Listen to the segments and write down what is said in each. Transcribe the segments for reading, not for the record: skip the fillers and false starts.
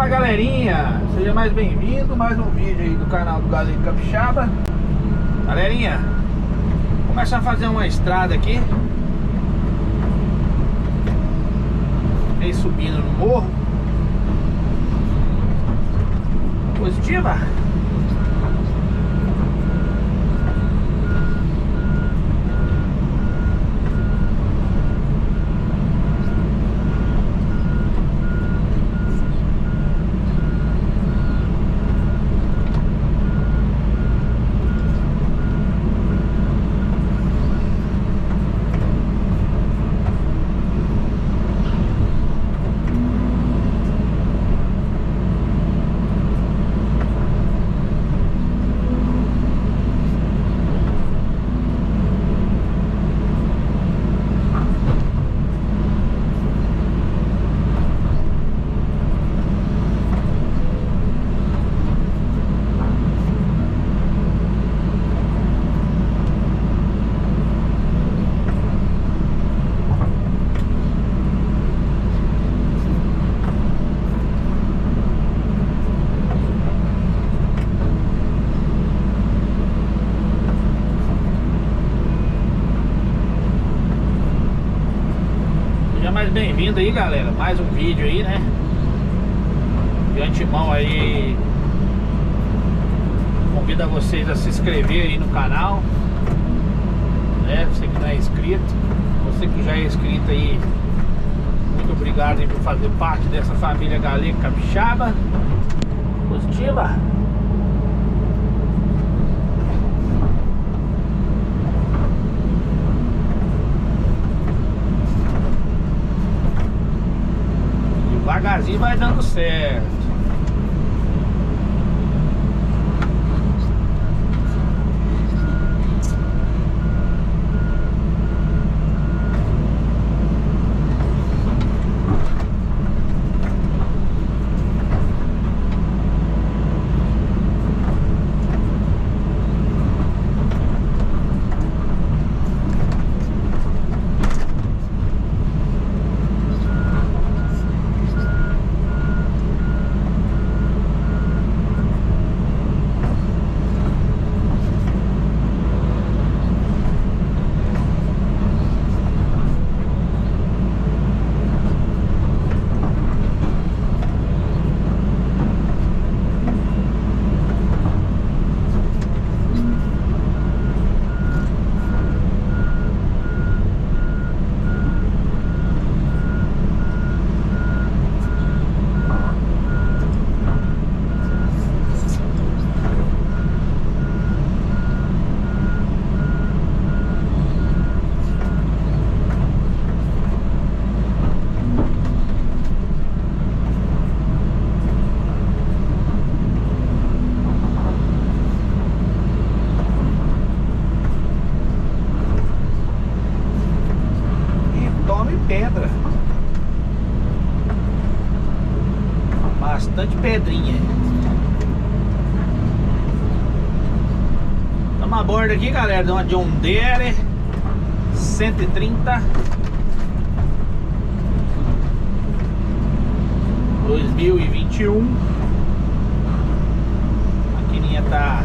Fala galerinha, seja mais bem-vindo a mais um vídeo aí do canal do Galeiro Capixaba. Galerinha, vou começar a fazer uma estrada aqui, meio subindo no morro. Positiva. Mais bem-vindo aí, galera, mais um vídeo aí, né? De antemão aí, convido a vocês a se inscrever aí no canal, né? Você que não é inscrito, você que já é inscrito aí, muito obrigado aí por fazer parte dessa família Galeiro Capixaba. Positiva. Devagarzinho vai dando certo. Pedra, bastante pedrinha. Estamos a bordo aqui, galera, de uma John Deere 130 2021. A maquininha tá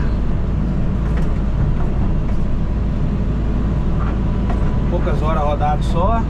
poucas horas rodado só.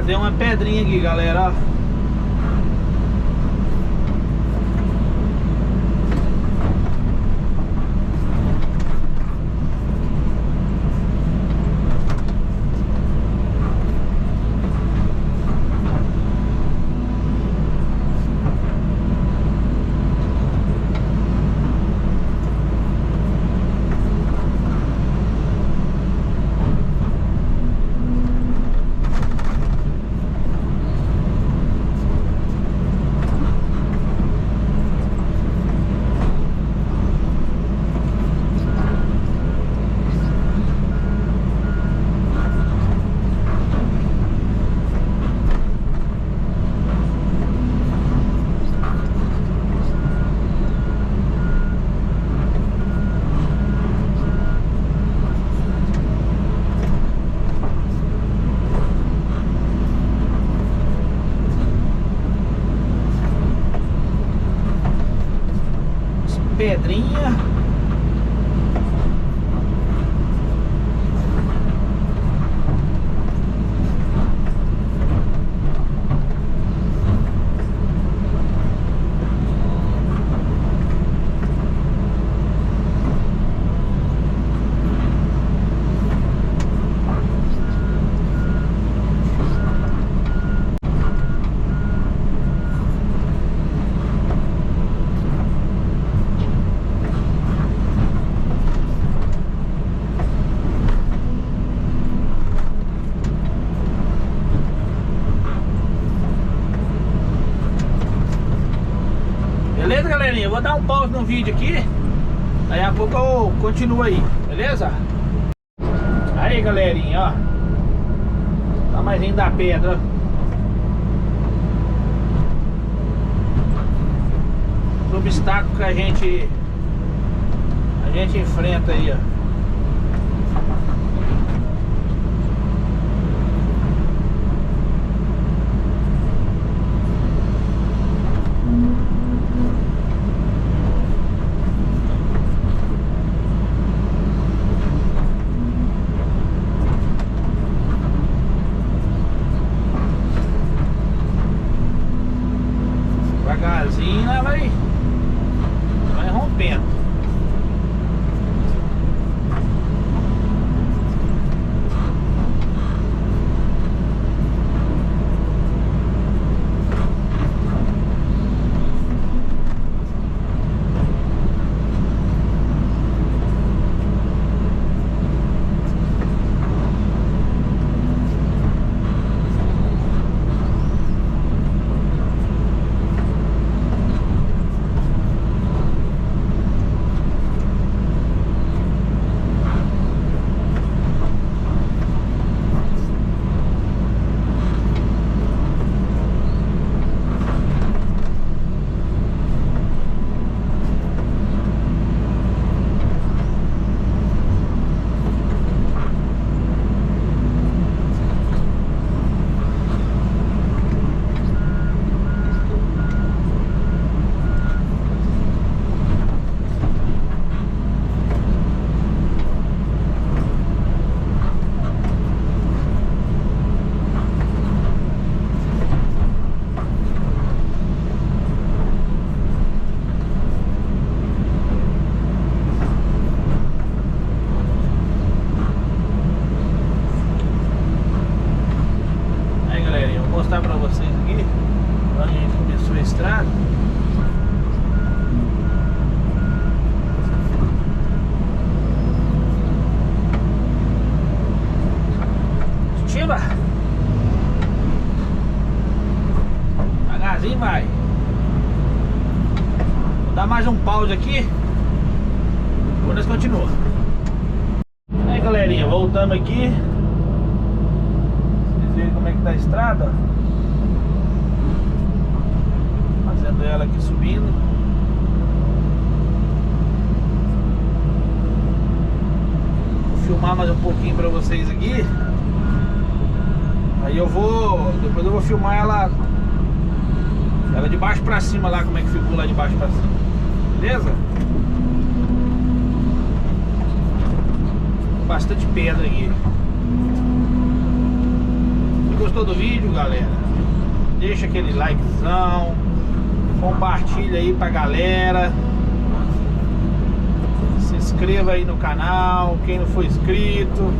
fazer uma pedrinha aqui, galera, ó. Pedrinha. Beleza, galerinha? Eu vou dar um pause no vídeo aqui. Daí a pouco eu continuo aí, beleza? Aí, galerinha, ó. Tá mais indo da pedra, ó. O obstáculo que a gente enfrenta aí, ó. Devagarzinho, ela vai rompendo. Mostrar pra vocês aqui onde a gente começou a estrada. Estiva! Devagarzinho vai. Vou dar mais um pause aqui. Depois nós continuamos. Aí, galerinha, voltamos aqui. Vocês verem como é que tá a estrada. Fazendo ela aqui subindo. Vou filmar mais um pouquinho pra vocês aqui. Aí depois eu vou filmar ela de baixo pra cima lá, como é que ficou lá de baixo pra cima. Beleza? Bastante pedra aqui. gostou do vídeo, galera, deixa aquele likezão, compartilha aí pra galera, se inscreva aí no canal, quem não for inscrito.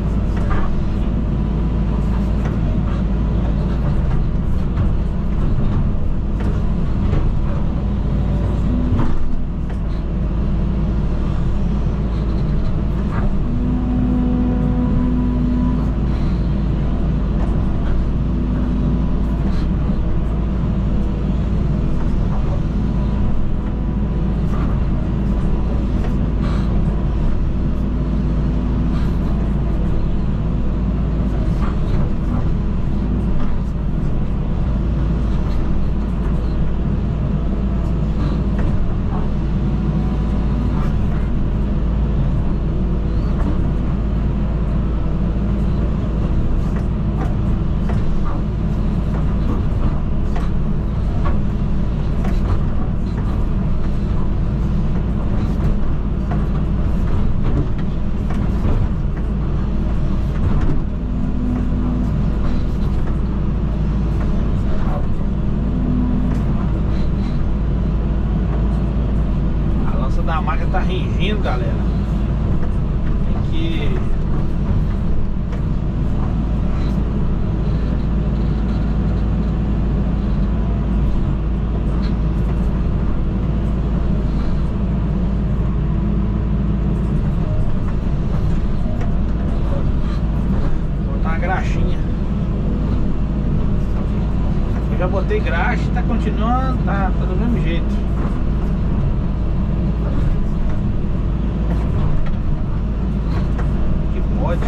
A máquina tá ringindo, galera. Tem que... botar uma graxinha. Eu já botei graxa, tá continuando, tá do mesmo jeito. Pode.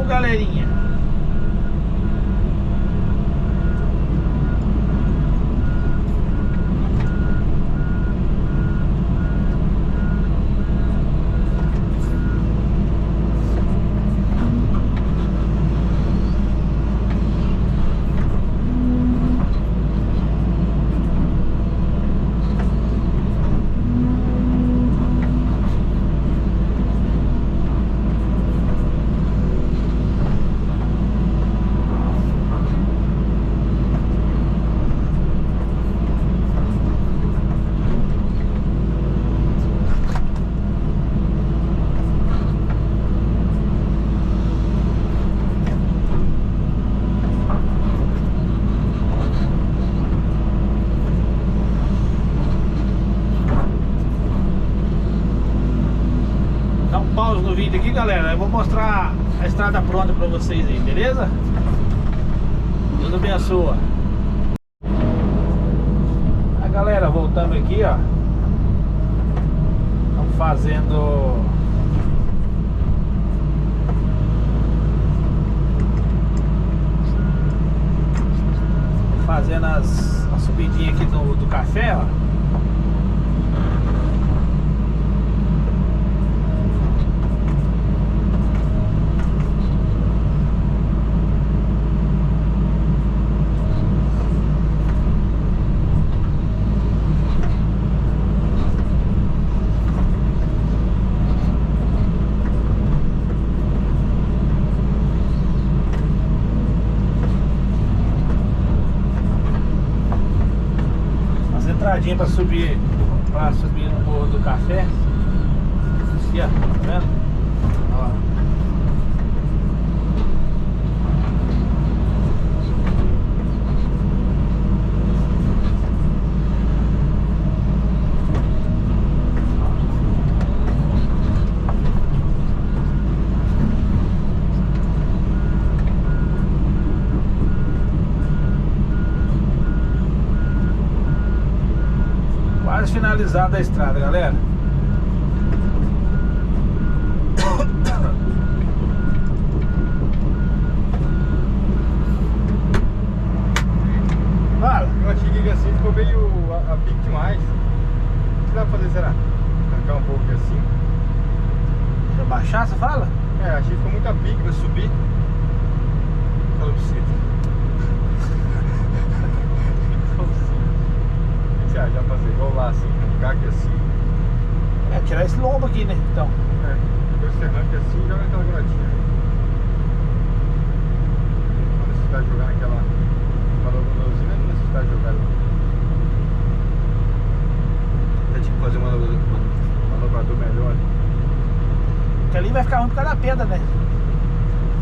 Galerinha, pausa no vídeo aqui, galera. Eu vou mostrar a estrada pronta pra vocês aí, beleza? Deus abençoe. A galera, voltando aqui, ó. Estamos fazendo a subidinha aqui do café, ó. escadinha pra subir no Morro do Café. Aqui, ó, tá vendo? Ó. Quase finalizada a estrada, galera. Fala. Eu achei que assim ficou meio a pique demais. O que dá pra fazer, será? Arrancar um pouco assim. Pra baixar, você fala? É, achei que ficou muito a pique pra subir. Fala pra você. O que você acha? Já fazer igual lá assim, arrancar aqui assim. É, tirar esse lombo aqui, né? Então. É, depois você arranca assim e joga naquela gradinha. Não necessitar de jogar naquela manobradorzinha, não necessitar de jogar lá. Até tipo fazer um manobrador melhor. Porque ali vai ficar ruim por causa da pedra, né?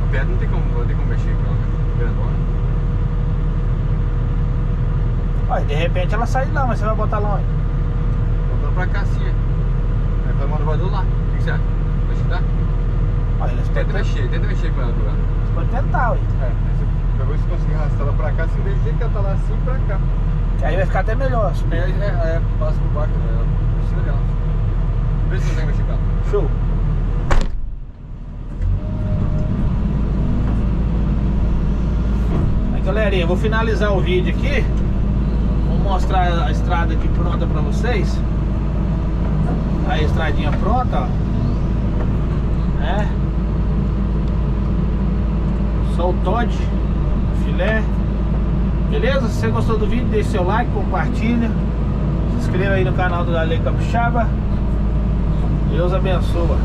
A pedra não tem como mexer com ela, grandona. Olha, de repente ela sai de lá, mas você vai botar lá onde? Voltando pra cá assim, aí faz o manobrador lá. O que você acha? Vai chutar? Olha, eles Tenta mexer com ela por lá. Você pode tentar, ué. É, depois você conseguir arrastar ela pra cá, assim, desde que ela tá lá assim pra cá. Que aí vai ficar até melhor. Subir. Passa por baixo, por cima dela. Vê se você consegue mexer com ela. Show. Aí, galerinha, eu vou finalizar o vídeo aqui. Vou mostrar a estrada aqui pronta pra vocês. Aí a estradinha pronta, ó. É. Só o Todd, filé. Beleza? Se você gostou do vídeo, deixe seu like, compartilha. Se inscreva aí no canal do Galego Capixaba. Deus abençoe.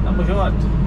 Tamo junto.